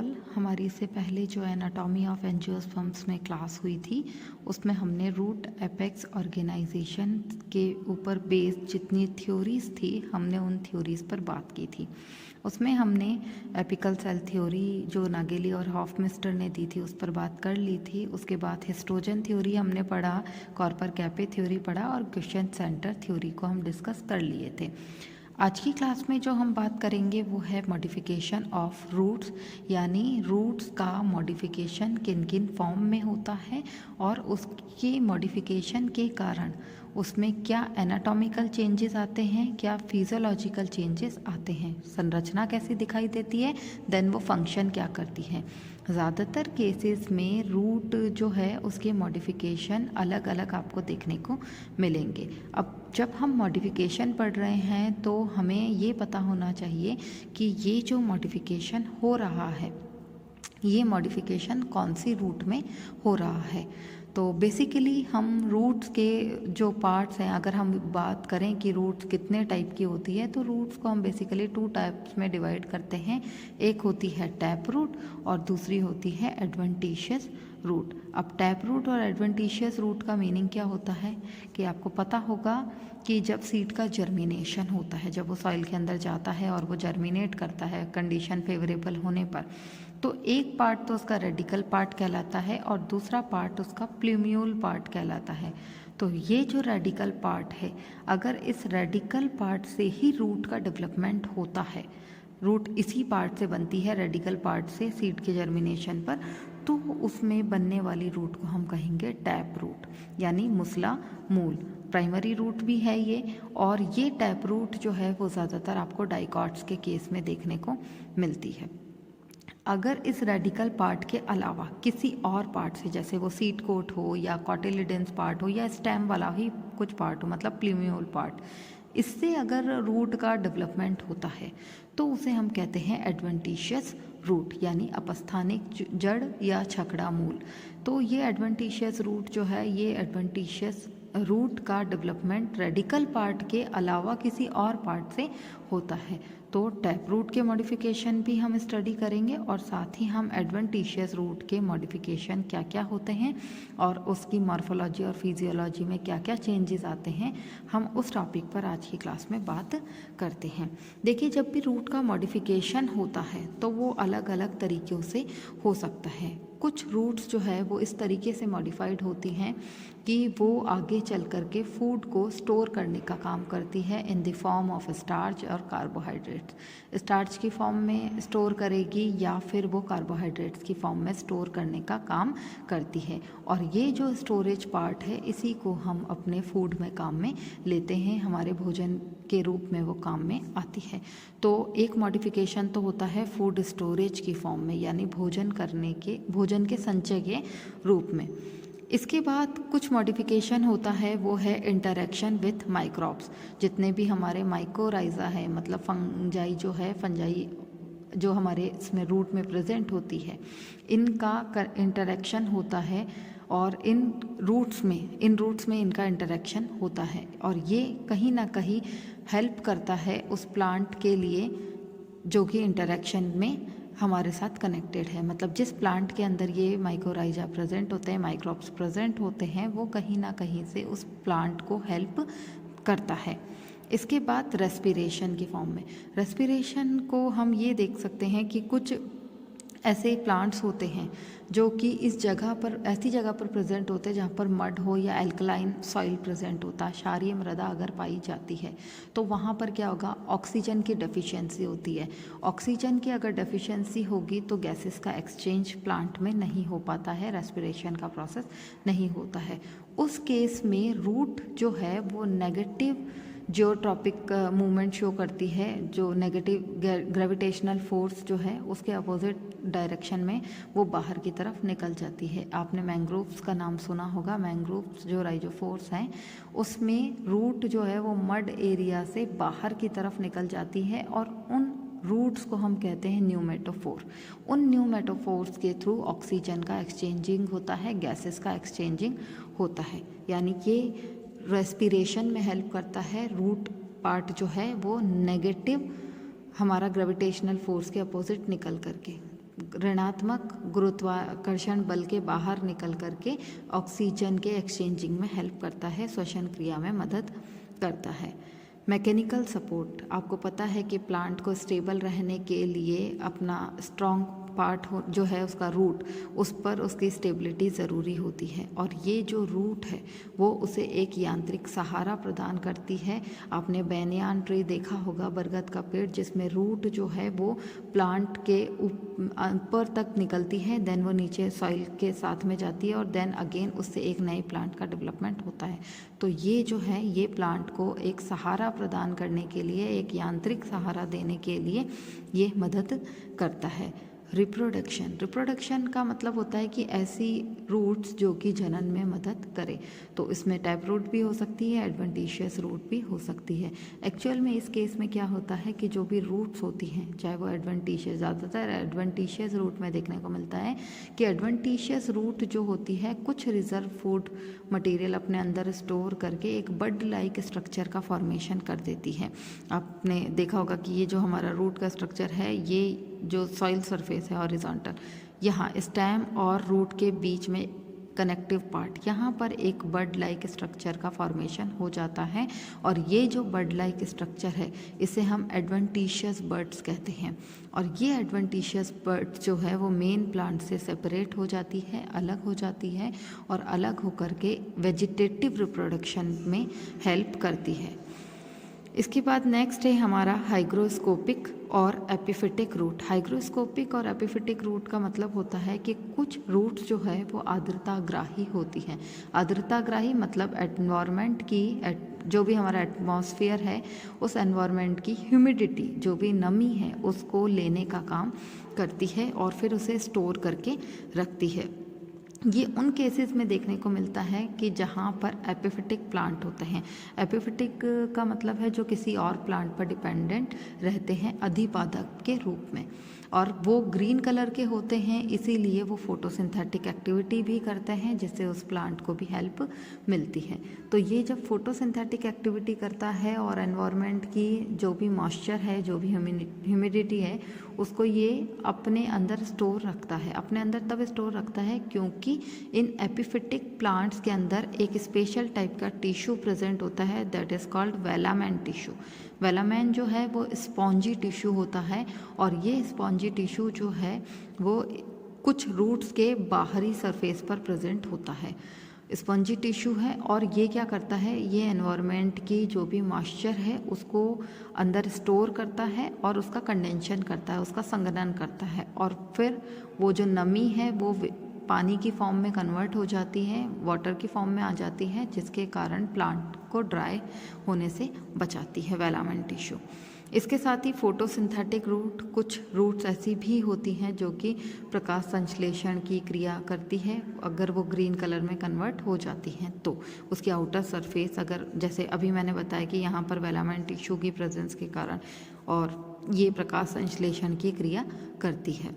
All. हमारी इससे पहले जो एनाटॉमी ऑफ एंजियोस्पर्म्स में क्लास हुई थी उसमें हमने रूट एपेक्स ऑर्गेनाइजेशन के ऊपर बेस्ड जितनी थ्योरीज थी हमने उन थ्योरीज पर बात की थी। उसमें हमने एपिकल सेल थ्योरी जो नागेली और हॉफमिस्टर ने दी थी उस पर बात कर ली थी। उसके बाद हिस्टोजन थ्योरी हमने पढ़ा, कॉर्पर कैपे थ्योरी पढ़ा और क्वेश्चन सेंटर थ्योरी को हम डिस्कस कर लिए थे। आज की क्लास में जो हम बात करेंगे वो है मॉडिफिकेशन ऑफ रूट्स, यानी रूट्स का मॉडिफिकेशन किन किन फॉर्म में होता है और उसके मॉडिफिकेशन के कारण उसमें क्या एनाटॉमिकल चेंजेस आते हैं, क्या फिजियोलॉजिकल चेंजेस आते हैं, संरचना कैसी दिखाई देती है, देन वो फंक्शन क्या करती है। ज़्यादातर केसेस में रूट जो है उसके मॉडिफिकेशन अलग अलग आपको देखने को मिलेंगे। अब जब हम मॉडिफिकेशन पढ़ रहे हैं तो हमें ये पता होना चाहिए कि ये जो मॉडिफिकेशन हो रहा है ये मॉडिफिकेशन कौन सी रूट में हो रहा है। तो बेसिकली हम रूट्स के जो पार्ट्स हैं, अगर हम बात करें कि रूट्स कितने टाइप की होती है तो रूट्स को हम बेसिकली 2 टाइप्स में डिवाइड करते हैं। एक होती है टैप रूट और दूसरी होती है एडवेंटिशियस रूट। अब टैप रूट और एडवेंटिशियस रूट का मीनिंग क्या होता है कि आपको पता होगा कि जब सीड का जर्मिनेशन होता है, जब वो सॉइल के अंदर जाता है और वो जर्मिनेट करता है कंडीशन फेवरेबल होने पर, तो एक पार्ट तो उसका रेडिकल पार्ट कहलाता है और दूसरा पार्ट उसका प्लूम्यूल पार्ट कहलाता है। तो ये जो रेडिकल पार्ट है, अगर इस रेडिकल पार्ट से ही रूट का डेवलपमेंट होता है, रूट इसी पार्ट से बनती है, रेडिकल पार्ट से सीड के जर्मिनेशन पर, तो उसमें बनने वाली रूट को हम कहेंगे टैप रूट, यानी मुसला मूल। प्राइमरी रूट भी है ये, और ये टैप रूट जो है वो ज़्यादातर आपको डाइकॉट्स के केस में देखने को मिलती है। अगर इस रेडिकल पार्ट के अलावा किसी और पार्ट से, जैसे वो सीड कोट हो या कॉटिलिडेंस पार्ट हो या स्टेम वाला ही कुछ पार्ट हो, मतलब प्लूम्यूल पार्ट, इससे अगर रूट का डेवलपमेंट होता है तो उसे हम कहते हैं एडवेंटिशियस रूट, यानी अपस्थानिक जड़ या छकड़ा मूल। तो ये एडवेंटिशियस रूट जो है, ये एडवेंटिशियस रूट का डेवलपमेंट रेडिकल पार्ट के अलावा किसी और पार्ट से होता है। तो टैप रूट के मॉडिफिकेशन भी हम स्टडी करेंगे और साथ ही हम एडवेंटिशियस रूट के मॉडिफिकेशन क्या क्या होते हैं और उसकी मॉर्फोलॉजी और फिजियोलॉजी में क्या क्या चेंजेस आते हैं, हम उस टॉपिक पर आज की क्लास में बात करते हैं। देखिए, जब भी रूट का मॉडिफिकेशन होता है तो वो अलग अलग तरीक़ों से हो सकता है। कुछ रूट्स जो है वो इस तरीके से मॉडिफाइड होती हैं कि वो आगे चल कर के फूड को स्टोर करने का काम करती है in the form of starch और कार्बोहाइड्रेट्स। स्टार्च की फॉर्म में स्टोर करेगी या फिर वो कार्बोहाइड्रेट्स की फॉर्म में स्टोर करने का काम करती है, और ये जो स्टोरेज पार्ट है इसी को हम अपने फूड में काम में लेते हैं, हमारे भोजन के रूप में वो काम में आती है। तो एक मॉडिफिकेशन तो होता है फूड स्टोरेज की फॉर्म में, यानी भोजन के संचय के रूप में। इसके बाद कुछ मॉडिफिकेशन होता है वो है इंटरेक्शन विथ माइक्रोब्स। जितने भी हमारे माइकोराइजा है, मतलब फंजाई जो हमारे इसमें रूट में प्रेजेंट होती है, इनका इंटरेक्शन होता है और इन रूट्स में इनका इंटरेक्शन होता है, और ये कहीं ना कहीं हेल्प करता है उस प्लांट के लिए जो कि इंटरेक्शन में हमारे साथ कनेक्टेड है। मतलब जिस प्लांट के अंदर ये माइकोराइजा प्रेजेंट होते हैं, माइक्रोब्स प्रेजेंट होते हैं, वो कहीं ना कहीं से उस प्लांट को हेल्प करता है। इसके बाद रेस्पिरेशन की फॉर्म में, रेस्पिरेशन को हम ये देख सकते हैं कि कुछ ऐसे प्लांट्स होते हैं जो कि ऐसी जगह पर प्रेजेंट होते हैं जहाँ पर मड हो या एल्कलाइन सॉइल प्रेजेंट होता है, क्षारीय मृदा अगर पाई जाती है तो वहाँ पर क्या होगा, ऑक्सीजन की डेफिशिएंसी होती है। ऑक्सीजन की अगर डेफिशिएंसी होगी तो गैसेस का एक्सचेंज प्लांट में नहीं हो पाता है, रेस्पिरेशन का प्रोसेस नहीं होता है। उस केस में रूट जो है वो नेगेटिव जियोट्रॉपिक मूवमेंट शो करती है, जो नेगेटिव ग्रेविटेशनल फोर्स जो है उसके अपोजिट डायरेक्शन में वो बाहर की तरफ निकल जाती है। आपने मैंग्रोव्स का नाम सुना होगा। मैंग्रोव्स जो राइजोफोर्स हैं उसमें रूट जो है वो मड एरिया से बाहर की तरफ निकल जाती है, और उन रूट्स को हम कहते हैं न्यूमेटोफोर। उन न्यूमेटोफोर्स के थ्रू ऑक्सीजन का एक्सचेंजिंग होता है, गैसेस का एक्सचेंजिंग होता है, यानी कि रेस्पिरेशन में हेल्प करता है। रूट पार्ट जो है वो नेगेटिव हमारा ग्रेविटेशनल फोर्स के अपोजिट निकल करके। ऋणात्मक गुरुत्वाकर्षण बल के बाहर निकल करके ऑक्सीजन के एक्सचेंजिंग में हेल्प करता है, श्वसन क्रिया में मदद करता है। मैकेनिकल सपोर्ट, आपको पता है कि प्लांट को स्टेबल रहने के लिए अपना स्ट्रॉन्ग पार्ट जो है उसका रूट, उस पर उसकी स्टेबिलिटी ज़रूरी होती है और ये जो रूट है वो उसे एक यांत्रिक सहारा प्रदान करती है। आपने बैनियान ट्री देखा होगा, बरगद का पेड़, जिसमें रूट जो है वो प्लांट के ऊपर तक निकलती है, देन वो नीचे सॉइल के साथ में जाती है और देन अगेन उससे एक नए प्लांट का डेवलपमेंट होता है। तो ये जो है ये प्लांट को एक सहारा प्रदान करने के लिए, एक यांत्रिक सहारा देने के लिए ये मदद करता है। रिप्रोडक्शन का मतलब होता है कि ऐसी रूट्स जो कि जनन में मदद करे। तो इसमें टैप रूट भी हो सकती है, एडवेंटिशियस रूट भी हो सकती है। एक्चुअल में इस केस में क्या होता है कि जो भी रूट्स होती हैं, चाहे वो एडवेंटिशियस, ज़्यादातर एडवेंटिशियस रूट में देखने को मिलता है कि एडवेंटिशियस रूट जो होती है कुछ रिजर्व फूड मटेरियल अपने अंदर स्टोर करके एक बड लाइक स्ट्रक्चर का फॉर्मेशन कर देती है। आपने देखा होगा कि ये जो हमारा रूट का स्ट्रक्चर है, ये जो सॉइल सरफेस है हॉरिजॉन्टल, यहाँ स्टेम और रूट के बीच में कनेक्टिव पार्ट, यहाँ पर एक बड लाइक स्ट्रक्चर का फॉर्मेशन हो जाता है और ये जो बड लाइक स्ट्रक्चर है इसे हम एडवेंटिशियस बड्स कहते हैं। और ये एडवेंटिशियस बड जो है वो मेन प्लांट से सेपरेट हो जाती है, अलग हो जाती है और अलग होकर के वेजिटेटिव रिप्रोडक्शन में हेल्प करती है। इसके बाद नेक्स्ट है हमारा हाइग्रोस्कोपिक और एपिफिटिक रूट। हाइग्रोस्कोपिक और एपिफिटिक रूट का मतलब होता है कि कुछ रूट्स जो है वो आर्द्रताग्राही होती हैं। आर्द्रताग्राही मतलब एनवायरनमेंट की, जो भी हमारा एटमॉस्फेयर है उस एनवायरनमेंट की ह्यूमिडिटी, जो भी नमी है उसको लेने का काम करती है और फिर उसे स्टोर करके रखती है। ये उन केसेस में देखने को मिलता है कि जहाँ पर एपिफिटिक प्लांट होते हैं। एपिफिटिक का मतलब है जो किसी और प्लांट पर डिपेंडेंट रहते हैं अधिपादक के रूप में, और वो ग्रीन कलर के होते हैं, इसीलिए वो फोटोसिंथेटिक एक्टिविटी भी करते हैं जिससे उस प्लांट को भी हेल्प मिलती है। तो ये जब फोटोसिंथेटिक एक्टिविटी करता है और एनवायरनमेंट की जो भी मॉइस्चर है, जो भी ह्यूमिडिटी है, उसको ये अपने अंदर स्टोर रखता है। अपने अंदर तब स्टोर रखता है क्योंकि इन एपिफिटिक प्लांट्स के अंदर एक स्पेशल टाइप का टिश्यू प्रेजेंट होता है, that is called velamen tissue. Velamen जो है वो स्पॉन्जी टिश्यू होता है और ये स्पॉन्जी टिश्यू जो है वो कुछ रूट्स के बाहरी सरफेस पर प्रेजेंट होता है। स्पंजी टिश्यू है और ये क्या करता है, ये एनवायरनमेंट की जो भी मॉइस्चर है उसको अंदर स्टोर करता है और उसका कंडेंशन करता है, उसका संघनन करता है और फिर वो जो नमी है वो पानी की फॉर्म में कन्वर्ट हो जाती है, वाटर की फॉर्म में आ जाती है, जिसके कारण प्लांट को ड्राई होने से बचाती है वेलामेन टिश्यू। इसके साथ ही फोटोसिंथेटिक रूट, कुछ रूट्स ऐसी भी होती हैं जो कि प्रकाश संश्लेषण की क्रिया करती है। अगर वो ग्रीन कलर में कन्वर्ट हो जाती हैं तो उसकी आउटर सरफेस, अगर जैसे अभी मैंने बताया कि यहाँ पर वेलामेन टिश्यू की प्रेजेंस के कारण और ये प्रकाश संश्लेषण की क्रिया करती है।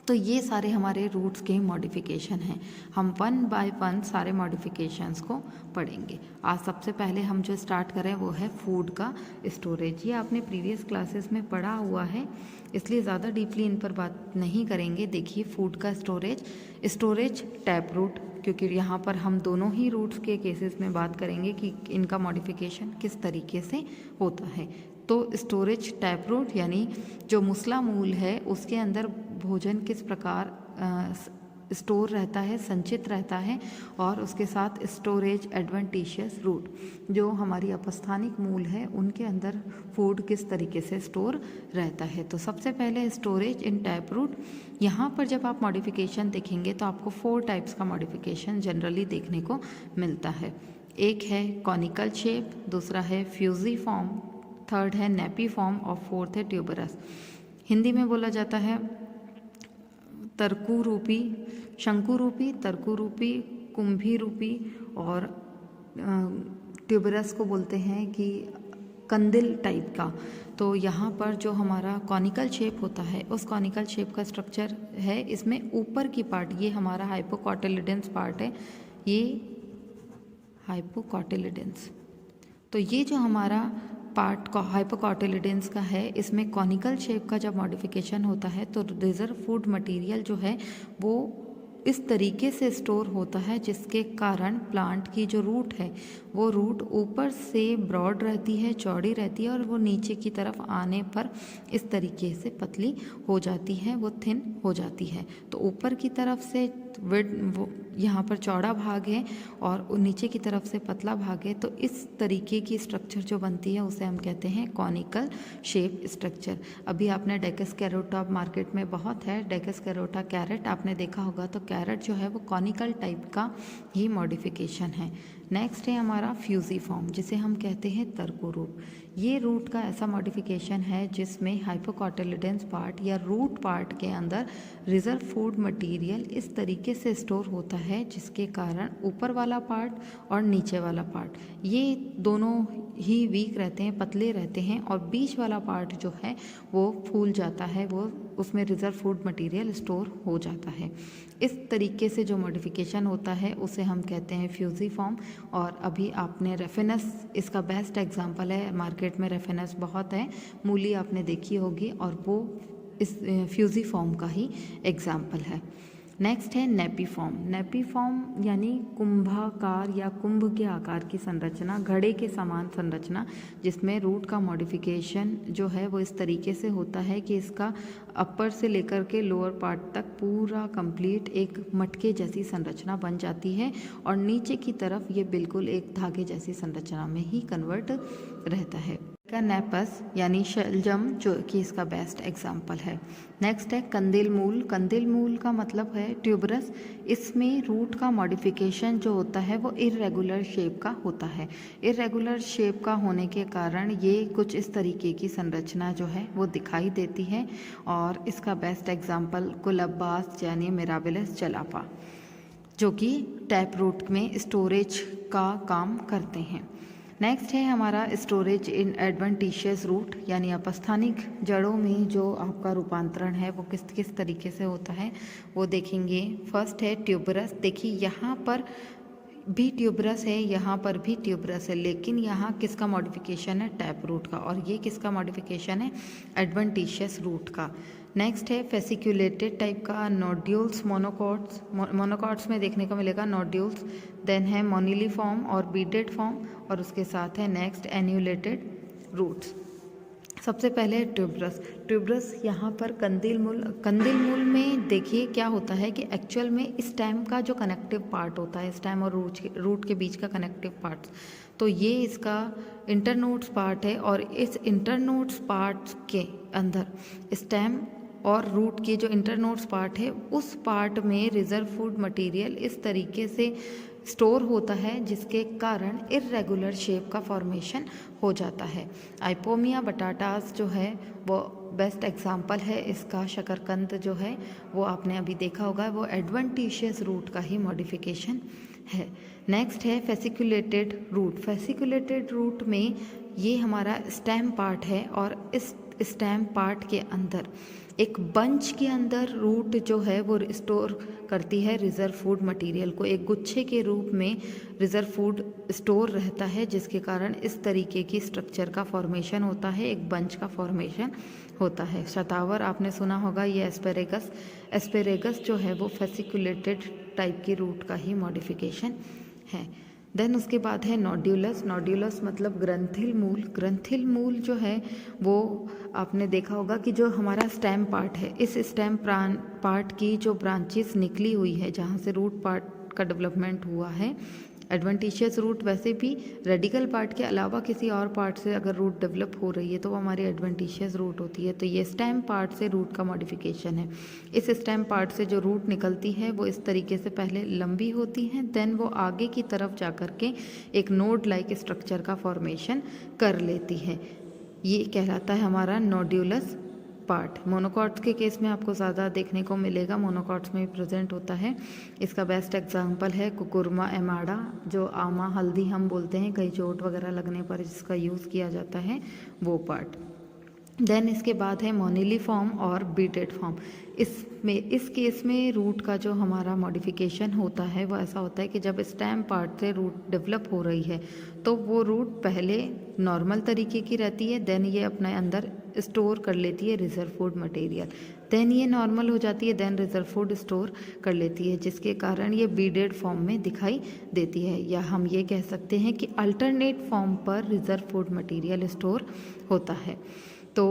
तो ये सारे हमारे रूट्स के मॉडिफिकेशन हैं। हम वन बाय वन सारे मॉडिफिकेशंस को पढ़ेंगे। आज सबसे पहले हम जो स्टार्ट करें वो है फूड का स्टोरेज। ये आपने प्रीवियस क्लासेस में पढ़ा हुआ है, इसलिए ज़्यादा डीपली इन पर बात नहीं करेंगे। देखिए फूड का स्टोरेज टैप रूट, क्योंकि यहाँ पर हम दोनों ही रूट्स के केसेस में बात करेंगे कि इनका मॉडिफिकेशन किस तरीके से होता है। तो स्टोरेज टैप रूट यानी जो मुसला मूल है उसके अंदर भोजन किस प्रकार स्टोर रहता है, संचित रहता है, और उसके साथ स्टोरेज एडवेंटिशियस रूट जो हमारी अपस्थानिक मूल है उनके अंदर फूड किस तरीके से स्टोर रहता है। तो सबसे पहले स्टोरेज इन टैप रूट। यहाँ पर जब आप मॉडिफिकेशन देखेंगे तो आपको 4 टाइप्स का मॉडिफिकेशन जनरली देखने को मिलता है। एक है कॉनिकल शेप, दूसरा है फ्यूजी फॉर्म, थर्ड है नेपी फॉर्म और फोर्थ है ट्यूबरस। हिंदी में बोला जाता है तरकू रूपी, शंकु रूपी, तरकू रूपी, कुंभी रूपी, और ट्यूबरस को बोलते हैं कि कंदिल टाइप का। तो यहाँ पर जो हमारा कॉनिकल शेप होता है उस कॉनिकल शेप का स्ट्रक्चर है, इसमें ऊपर की पार्ट ये हमारा हाइपोकॉटिलिडेंस पार्ट है, ये हाइपोकॉटिलिडेंस। तो ये जो हमारा पार्ट हाइपोकॉटिलिडेंस का है। इसमें कॉनिकल शेप का जब मॉडिफिकेशन होता है तो रिजर्व फूड मटेरियल जो है वो इस तरीके से स्टोर होता है जिसके कारण प्लांट की जो रूट है वो रूट ऊपर से ब्रॉड रहती है, चौड़ी रहती है, और वो नीचे की तरफ आने पर इस तरीके से पतली हो जाती है, वो थिन हो जाती है। तो ऊपर की तरफ से वो यहाँ पर चौड़ा भाग है और नीचे की तरफ से पतला भाग है, तो इस तरीके की स्ट्रक्चर जो बनती है उसे हम कहते हैं कॉनिकल शेप स्ट्रक्चर। अभी आपने डेकस कैरोटा मार्केट में बहुत है, डेकस कैरोटा कैरेट आपने देखा होगा, तो कैरेट जो है वो कॉनिकल टाइप का ही मॉडिफिकेशन है। नेक्स्ट है हमारा फ्यूजीफॉर्म, जिसे हम कहते हैं तर्कोरूप। ये रूट का ऐसा मॉडिफिकेशन है जिसमें हाइपोकॉटिलिडेंस पार्ट या रूट पार्ट के अंदर रिजर्व फूड मटेरियल इस तरीके से स्टोर होता है जिसके कारण ऊपर वाला पार्ट और नीचे वाला पार्ट ये दोनों ही वीक रहते हैं, पतले रहते हैं, और बीच वाला पार्ट जो है वो फूल जाता है, वो उसमें रिजर्व फूड मटेरियल स्टोर हो जाता है। इस तरीके से जो मॉडिफिकेशन होता है उसे हम कहते हैं फ्यूजीफॉर्म। और अभी आपने रेफिनस इसका बेस्ट एग्जांपल है, मार्केट में रेफिनस बहुत है, मूली आपने देखी होगी, और वो इस फ्यूजीफॉर्म का ही एग्जांपल है। नेक्स्ट है नेपीफॉर्म। नेपीफॉर्म यानी कुंभाकार या कुंभ के आकार की संरचना, घड़े के समान संरचना, जिसमें रूट का मॉडिफिकेशन जो है वो इस तरीके से होता है कि इसका अपर से लेकर के लोअर पार्ट तक पूरा कंप्लीट एक मटके जैसी संरचना बन जाती है, और नीचे की तरफ ये बिल्कुल एक धागे जैसी संरचना में ही कन्वर्ट रहता है। का नेपस यानी शलजम जो कि इसका बेस्ट एग्जाम्पल है। नेक्स्ट है कंदिल मूल। कंदिल मूल का मतलब है ट्यूबरस। इसमें रूट का मॉडिफिकेशन जो होता है वो इर्रेगुलर शेप का होता है। इर्रेगुलर शेप का होने के कारण ये कुछ इस तरीके की संरचना जो है वो दिखाई देती है, और इसका बेस्ट एग्जाम्पल कुलब्बास यानी मिराबिलस चलापा, जो कि टैप रूट में स्टोरेज का काम करते हैं। नेक्स्ट है हमारा स्टोरेज इन एडवेंटिशियस रूट, यानी अपस्थानिक जड़ों में जो आपका रूपांतरण है वो किस किस तरीके से होता है वो देखेंगे। फर्स्ट है ट्यूबरस। देखिए यहाँ पर भी ट्यूबरस है, यहाँ पर भी ट्यूबरस है, लेकिन यहाँ किसका मॉडिफिकेशन है? टैप रूट का, और ये किसका मॉडिफिकेशन है? एडवेंटिशियस रूट का। नेक्स्ट है फेसिक्यूलेटेड टाइप का नोड्यूल्स, मोनोकॉट्स। मोनोकॉट्स में देखने को मिलेगा नोड्यूल्स। देन है मोनिलीफॉर्म और बीडेड फॉर्म, और उसके साथ है नेक्स्ट एन्यूलेटेड रूट्स। सबसे पहले ट्यूबरस। ट्यूबरस यहाँ पर कंदिल मूल में देखिए क्या होता है कि एक्चुअल में स्टेम का जो कनेक्टिव पार्ट होता है, स्टेम और रूट के बीच का कनेक्टिव पार्ट, तो ये इसका इंटरनोड्स पार्ट है, और इस इंटरनोड्स पार्ट के अंदर स्टेम और रूट की जो इंटरनोड्स पार्ट है उस पार्ट में रिजर्व फूड मटेरियल इस तरीके से स्टोर होता है जिसके कारण इर्रेगुलर शेप का फॉर्मेशन हो जाता है। आइपोमिया बटाटास जो है वो बेस्ट एग्जांपल है इसका। शकरकंद जो है वो आपने अभी देखा होगा, वो एडवेंटिशियस रूट का ही मॉडिफिकेशन है। नेक्स्ट है फेसिकुलेटेड रूट। फेसिकुलेटेड रूट में ये हमारा स्टेम पार्ट है, और इस स्टेम पार्ट के अंदर एक बंच के अंदर रूट जो है वो स्टोर करती है रिजर्व फूड मटेरियल को। एक गुच्छे के रूप में रिजर्व फूड स्टोर रहता है, जिसके कारण इस तरीके की स्ट्रक्चर का फॉर्मेशन होता है, एक बंच का फॉर्मेशन होता है। शतावर आपने सुना होगा, ये एस्पेरेगस। एस्पेरेगस जो है वो फेसिकुलेटेड टाइप की रूट का ही मॉडिफिकेशन है। देन उसके बाद है नोड्यूलस। नोड्यूलस मतलब ग्रंथिल मूल। ग्रंथिल मूल जो है वो आपने देखा होगा कि जो हमारा स्टेम पार्ट है, इस स्टेम पार्ट की जो ब्रांचेस निकली हुई है, जहाँ से रूट पार्ट का डेवलपमेंट हुआ है। एडवेंटिशियस रूट वैसे भी रेडिकल पार्ट के अलावा किसी और पार्ट से अगर रूट डेवलप हो रही है तो वो हमारी एडवेंटिशियस रूट होती है। तो ये स्टेम पार्ट से रूट का मॉडिफिकेशन है। इस स्टेम पार्ट से जो रूट निकलती है वो इस तरीके से पहले लंबी होती है, देन वो आगे की तरफ जा कर के एक नोड लाइक स्ट्रक्चर का फॉर्मेशन कर लेती है। ये कहलाता है हमारा नोड्यूलस पार्ट। मोनोकॉट्स के केस में आपको ज़्यादा देखने को मिलेगा, मोनोकॉट्स में प्रेजेंट होता है। इसका बेस्ट एग्जांपल है कुकुरमा एमाडा, जो आमा हल्दी हम बोलते हैं, कहीं चोट वगैरह लगने पर जिसका यूज़ किया जाता है वो पार्ट। देन इसके बाद है मोनिलीफॉर्म और बीटेड फॉर्म। इस केस में रूट का जो हमारा मॉडिफिकेशन होता है वो ऐसा होता है कि जब स्टेम पार्ट से रूट डेवलप हो रही है तो वो रूट पहले नॉर्मल तरीके की रहती है, देन ये अपने अंदर स्टोर कर लेती है रिजर्व फूड मटेरियल, देन ये नॉर्मल हो जाती है, देन रिजर्व फूड स्टोर कर लेती है, जिसके कारण ये बीडेड फॉर्म में दिखाई देती है। या हम ये कह सकते हैं कि अल्टरनेट फॉर्म पर रिजर्व फूड मटेरियल स्टोर होता है। तो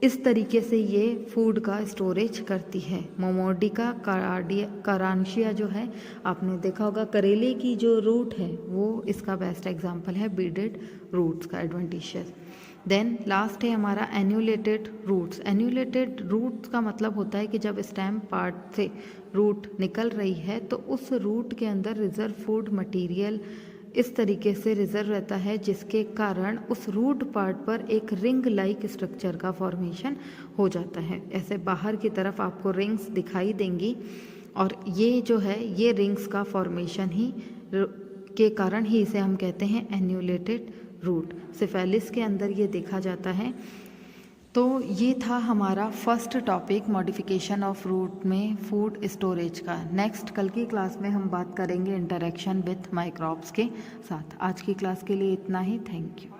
इस तरीके से ये फूड का स्टोरेज करती है। मोमोर्डिका कारांशिया जो है, आपने देखा होगा करेले की जो रूट है वो इसका बेस्ट एग्जांपल है बीडेड रूट्स का एडवेंटिशियस। देन लास्ट है हमारा एन्यूलेटेड रूट्स। एन्यूलेटेड रूट्स का मतलब होता है कि जब स्टेम पार्ट से रूट निकल रही है तो उस रूट के अंदर रिजर्व फूड मटेरियल इस तरीके से रिजर्व रहता है, जिसके कारण उस रूट पार्ट पर एक रिंग लाइक स्ट्रक्चर का फॉर्मेशन हो जाता है। ऐसे बाहर की तरफ आपको रिंग्स दिखाई देंगी और ये जो है ये रिंग्स का फॉर्मेशन ही के कारण ही इसे हम कहते हैं एन्यूलेटेड रूट। सिफेलिस के अंदर ये देखा जाता है। तो ये था हमारा first topic modification of root में फूड स्टोरेज का। नेक्स्ट कल की क्लास में हम बात करेंगे इंटरेक्शन विथ माइक्रोब्स के साथ। आज की क्लास के लिए इतना ही। Thank you.